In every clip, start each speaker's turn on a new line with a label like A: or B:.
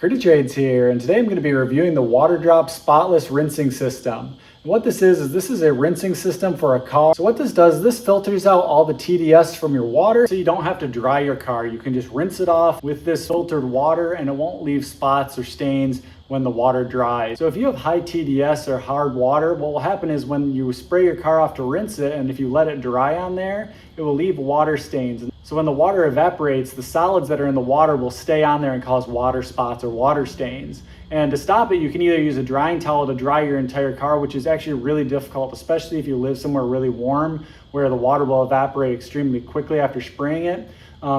A: Pretty Trades here, and today I'm going to be reviewing the Water Drop Spotless Rinsing System. And what this is a rinsing system for a car. So what this does, this filters out all the TDS from your water so you don't have to dry your car. You can just rinse it off with this filtered water and it won't leave spots or stains when the water dries. So if you have high TDS or hard water, what will happen is when you spray your car off to rinse it, and if you let it dry on there, it will leave water stains. So when the water evaporates, the solids that are in the water will stay on there and cause water spots or water stains. And to stop it, you can either use a drying towel to dry your entire car, which is actually really difficult, especially if you live somewhere really warm where the water will evaporate extremely quickly after spraying it.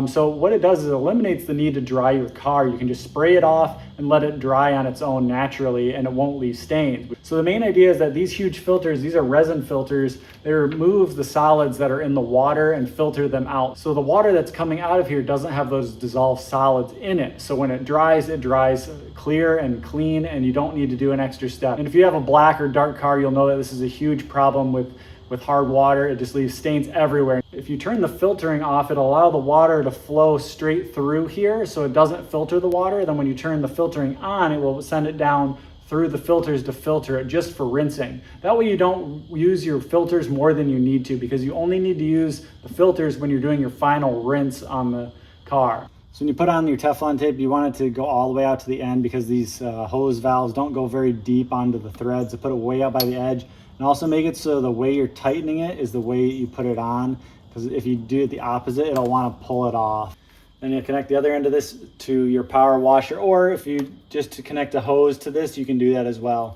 A: So what it does is it eliminates the need to dry your car. You can just spray it off and let it dry on its own naturally, and it won't leave stains. So the main idea is that these huge filters, these are resin filters, they remove the solids that are in the water and filter them out. So the water that's coming out of here doesn't have those dissolved solids in it. So when it dries clear and clean, and you don't need to do an extra step. And if you have a black or dark car, you'll know that this is a huge problem with hard water. It just leaves stains everywhere. If you turn the filtering off, it'll allow the water to flow straight through here so it doesn't filter the water. Then when you turn the filtering on, it will send it down through the filters to filter it just for rinsing. That way you don't use your filters more than you need to, because you only need to use the filters when you're doing your final rinse on the car. So when you put on your Teflon tape, you want it to go all the way out to the end, because these hose valves don't go very deep onto the threads. So put it way out by the edge. And also make it so the way you're tightening it is the way you put it on, because if you do it the opposite, it'll want to pull it off. Then you connect the other end of this to your power washer, or if you just to connect a hose to this, you can do that as well.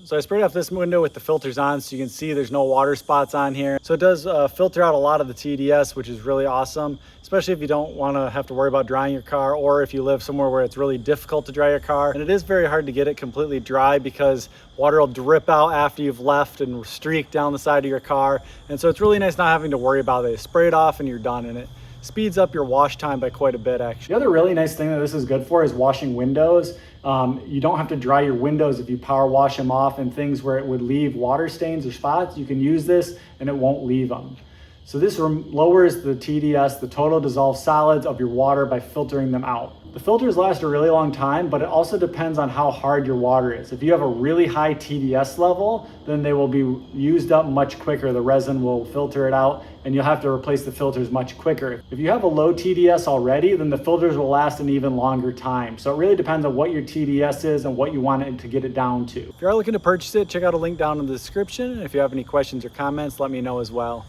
A: So I sprayed off this window with the filters on, so you can see there's no water spots on here. So it does filter out a lot of the TDS, which is really awesome, especially if you don't want to have to worry about drying your car, or if you live somewhere where it's really difficult to dry your car. And it is very hard to get it completely dry, because water will drip out after you've left and streak down the side of your car. And so it's really nice not having to worry about it. Spray it off and you're done, and it speeds up your wash time by quite a bit, actually. The other really nice thing that this is good for is washing windows. You don't have to dry your windows if you power wash them off, and things where it would leave water stains or spots, you can use this and it won't leave them. So this lowers the TDS, the total dissolved solids of your water, by filtering them out. The filters last a really long time, but it also depends on how hard your water is. If you have a really high TDS level, then they will be used up much quicker. The resin will filter it out, and you'll have to replace the filters much quicker. If you have a low TDS already, then the filters will last an even longer time. So it really depends on what your TDS is and what you want it to get it down to. If you are looking to purchase it, check out a link down in the description. If you have any questions or comments, let me know as well.